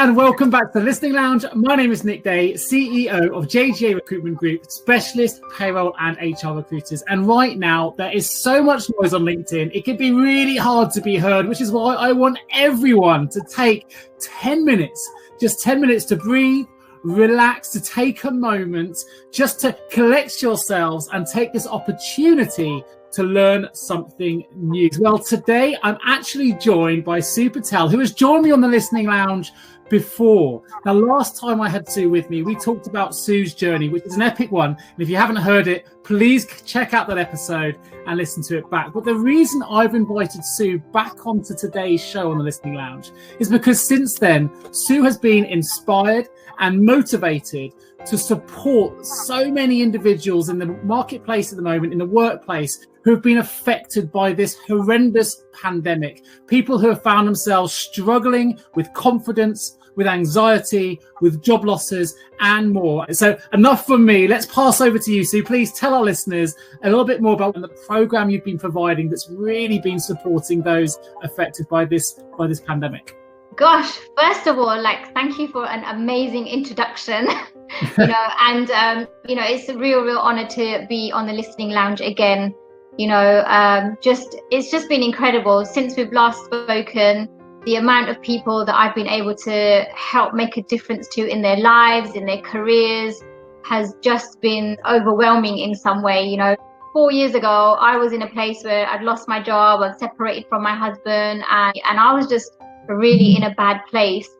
and welcome back to the Listening Lounge. My name is Nick Day, CEO of JGA Recruitment Group, specialist payroll and HR recruiters. And right now, there is so much noise on LinkedIn, it can be really hard to be heard, which is why I want everyone to take 10 minutes, just 10 minutes to breathe, relax, to take a moment, just to collect yourselves and take this opportunity to learn something new. Well, today I'm actually joined by Su Patel, who has joined me on the Listening Lounge before. Now, last time I had Su with me, we talked about Su's journey, which is an epic one. And if you haven't heard it, please check out that episode and listen to it back. But the reason I've invited Su back onto today's show on the Listening Lounge is because since then, Su has been inspired and motivated to support so many individuals in the marketplace at the moment, in the workplace, who have been affected by this horrendous pandemic. People who have found themselves struggling with confidence, with anxiety, with job losses, and more. So enough from me. Let's pass over to you, Su. Please tell our listeners a little bit more about the program you've been providing that's really been supporting those affected by this pandemic. Gosh, first of all, thank you for an amazing introduction. It's a real honor to be on the Listening Lounge again. It's just been incredible since we've last spoken. The amount of people that I've been able to help make a difference to in their lives, in their careers, has just been overwhelming in some way. 4 years ago, I was in a place where I'd lost my job, I'd separated from my husband, and I was just really in a bad place.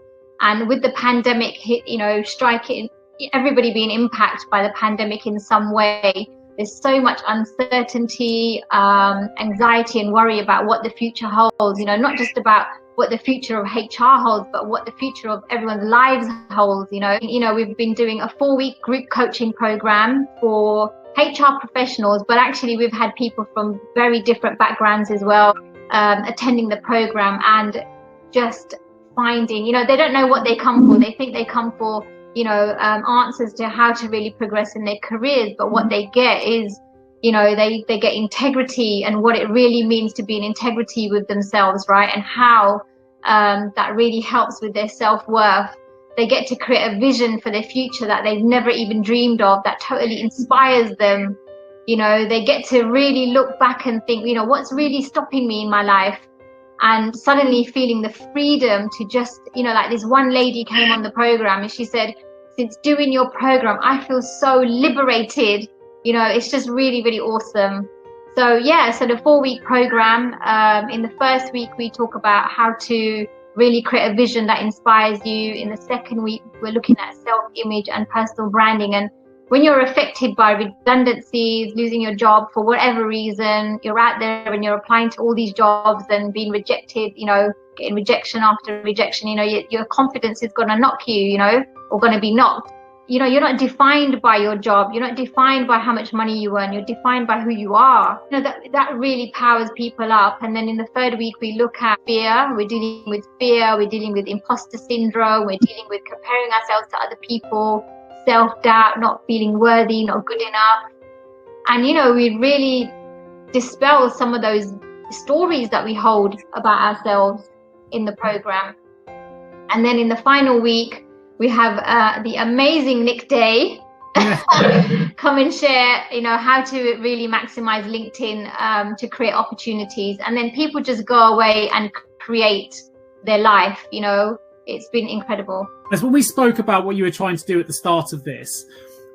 And with the pandemic hit, striking, everybody being impacted by the pandemic in some way, there's so much uncertainty, anxiety and worry about what the future holds, not just about what the future of HR holds, but what the future of everyone's lives holds. We've been doing a 4-week group coaching program for HR professionals, but actually we've had people from very different backgrounds as well, attending the program and just finding, they don't know what they come for. They think they come for answers to how to really progress in their careers, but what they get is, they get integrity and what it really means to be in integrity with themselves, right? And how that really helps with their self-worth. They get to create a vision for their future that they've never even dreamed of, that totally inspires them. They get to really look back and think, what's really stopping me in my life? And suddenly feeling the freedom to just, this one lady came on the program and she said, since doing your program, I feel so liberated. It's just really, really awesome. So the 4-week program, in the first week, we talk about how to really create a vision that inspires you. In the second week, we're looking at self-image and personal branding. And when you're affected by redundancies, losing your job for whatever reason, you're out there and you're applying to all these jobs and being rejected, getting rejection after rejection, your confidence is going to knock you, or going to be knocked. You're not defined by your job. You're not defined by how much money you earn. You're defined by who you are. That really powers people up. And then in the third week, we look at fear. We're dealing with fear. We're dealing with imposter syndrome. We're dealing with comparing ourselves to other people, self-doubt, not feeling worthy, not good enough. And, we really dispel some of those stories that we hold about ourselves in the program. And then in the final week, we have the amazing Nick Day come and share, how to really maximize LinkedIn to create opportunities. And then people just go away and create their life. It's been incredible. As when we spoke about what you were trying to do at the start of this,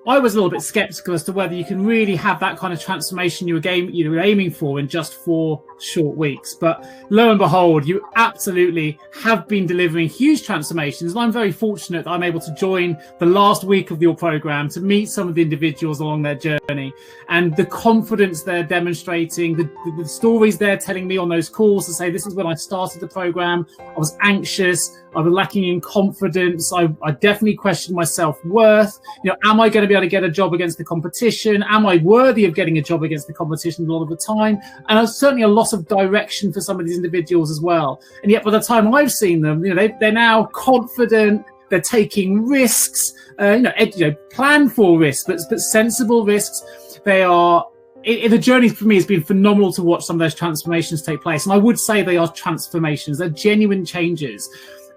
I was a little bit skeptical as to whether you can really have that kind of transformation you were aiming for in just 4 short weeks. But lo and behold, you absolutely have been delivering huge transformations. And I'm very fortunate that I'm able to join the last week of your program to meet some of the individuals along their journey, and the confidence they're demonstrating, the stories they're telling me on those calls to say, this is when I started the program, I was anxious, I was lacking in confidence, I definitely questioned my self-worth. Am I going to be able to get a job against the competition? Am I worthy of getting a job against the competition a lot of the time? And there's certainly a loss of direction for some of these individuals as well. And yet by the time I've seen them, they're now confident, they're taking risks, plan for risks, but sensible risks. They are, the journey for me has been phenomenal to watch some of those transformations take place. And I would say they are transformations, they're genuine changes.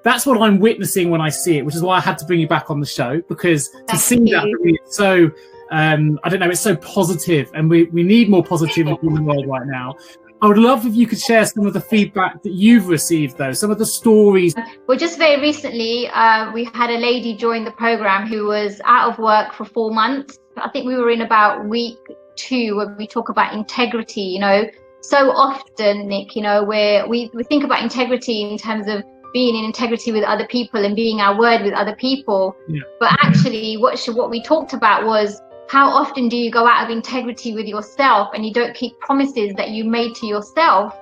that's what I'm witnessing when I see it, which is why I had to bring you back on the show, because to see that for me, it's so, I don't know, it's so positive, and we need more positivity in the world right now. I would love if you could share some of the feedback that you've received, though, some of the stories. Well, just very recently, we had a lady join the program who was out of work for 4 months. I think we were in about week 2 when we talk about integrity. You know, so often, Nick, you know, where we think about integrity in terms of being in integrity with other people and being our word with other people. Yeah. But actually, what we talked about was, how often do you go out of integrity with yourself and you don't keep promises that you made to yourself?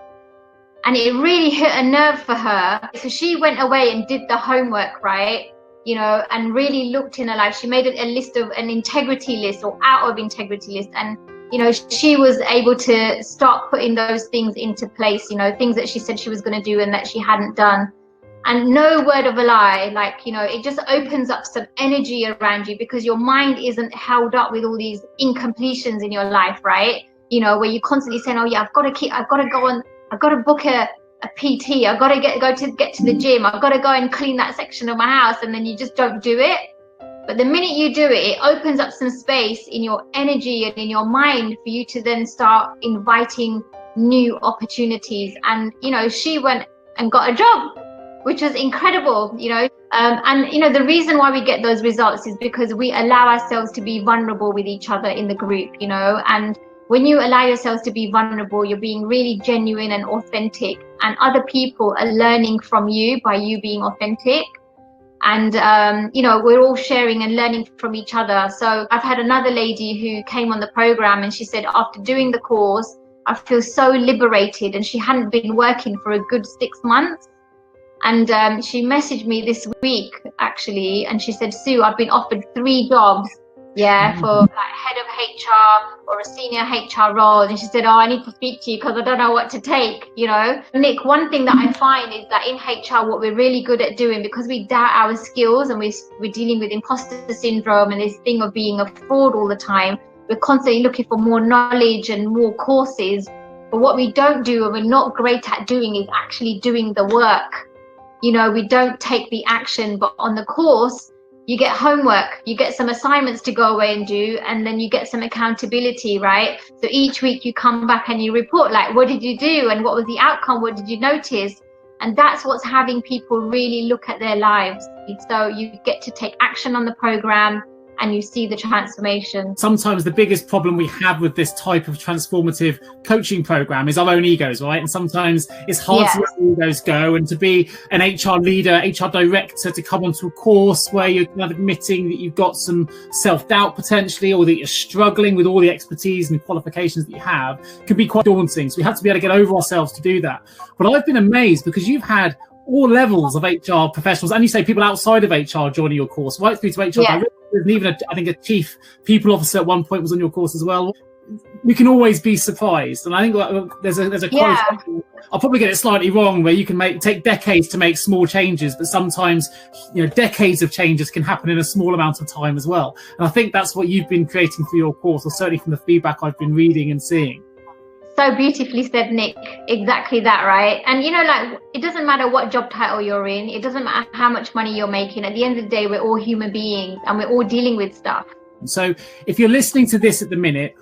And it really hit a nerve for her. So she went away and did the homework, right? You know, and really looked in her life. She made a list of an integrity list or out of integrity list. And, you know, she was able to start putting those things into place, you know, things that she said she was going to do and that she hadn't done. And no word of a lie, like, you know, it just opens up some energy around you, because your mind isn't held up with all these incompletions in your life, right? You know, where you're constantly saying, oh yeah, I've got to go on, I've got to book a PT, I've got to get to the gym, I've got to go and clean that section of my house, and then you just don't do it. But the minute you do it, it opens up some space in your energy and in your mind for you to then start inviting new opportunities. And, you know, she went and got a job, which was incredible, you know. And, you know, the reason why we get those results is because we allow ourselves to be vulnerable with each other in the group, you know. And when you allow yourselves to be vulnerable, you're being really genuine and authentic, and other people are learning from you by you being authentic. And, you know, we're all sharing and learning from each other. So I've had another lady who came on the program, and she said, after doing the course, I feel so liberated. And she hadn't been working for a good 6 months. And she messaged me this week, actually, and she said, Sue, I've been offered 3 jobs, for like head of HR or a senior HR role. And she said, oh, I need to speak to you because I don't know what to take, you know. Nick, one thing that I find is that in HR, what we're really good at doing, because we doubt our skills and we're dealing with imposter syndrome and this thing of being a fraud all the time, we're constantly looking for more knowledge and more courses. But what we don't do, and we're not great at doing, is actually doing the work. You know, we don't take the action, but on the course, you get homework, you get some assignments to go away and do, and then you get some accountability, right? So each week you come back and you report, like, what did you do? And what was the outcome? What did you notice? And that's what's having people really look at their lives. So you get to take action on the program, and you see the transformation. Sometimes the biggest problem we have with this type of transformative coaching program is our own egos, right? And sometimes it's hard to let egos go, and to be an HR leader, HR director, to come onto a course where you're kind of admitting that you've got some self-doubt potentially, or that you're struggling with all the expertise and qualifications that you have, can be quite daunting. So we have to be able to get over ourselves to do that. But I've been amazed, because you've had all levels of HR professionals, and you say people outside of HR joining your course, right through to HR directors, and even I think a chief people officer at one point was on your course as well. We can always be surprised, and I think there's a quote. I'll probably get it slightly wrong, where you can take decades to make small changes, but sometimes, you know, decades of changes can happen in a small amount of time as well. And I think that's what you've been creating for your course, or certainly from the feedback I've been reading and seeing. So beautifully said, Nick. Exactly that, right? And, you know, like, it doesn't matter what job title you're in. It doesn't matter how much money you're making. At the end of the day, we're all human beings, and we're all dealing with stuff. So if you're listening to this at the minute,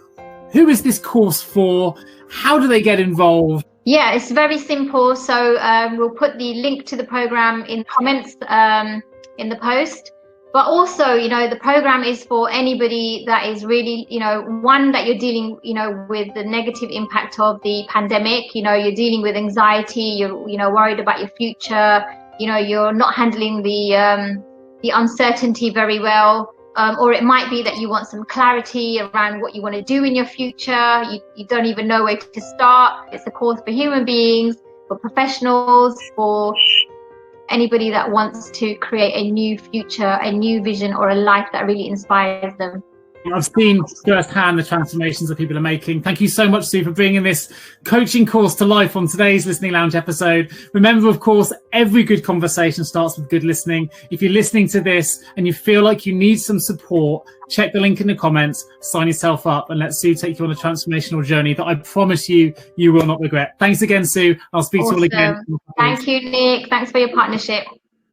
who is this course for? How do they get involved? Yeah, it's very simple. So we'll put the link to the program in comments in the post. But also, you know, the program is for anybody that is really, you know, one, that you're dealing, you know, with the negative impact of the pandemic. You know, you're dealing with anxiety, you're, you know, worried about your future, you know, you're not handling the uncertainty very well. Or it might be that you want some clarity around what you want to do in your future. You don't even know where to start. It's a course for human beings, for professionals, for anybody that wants to create a new future, a new vision, or a life that really inspires them. I've seen firsthand the transformations that people are making. Thank you so much, Sue, for bringing this coaching course to life on today's Listening Lounge episode. Remember, of course, every good conversation starts with good listening. If you're listening to this and you feel like you need some support, check the link in the comments, sign yourself up, and let Sue take you on a transformational journey that I promise you will not regret. Thanks again, Sue. I'll speak to you all again. Thank you, Nick. Thanks for your partnership.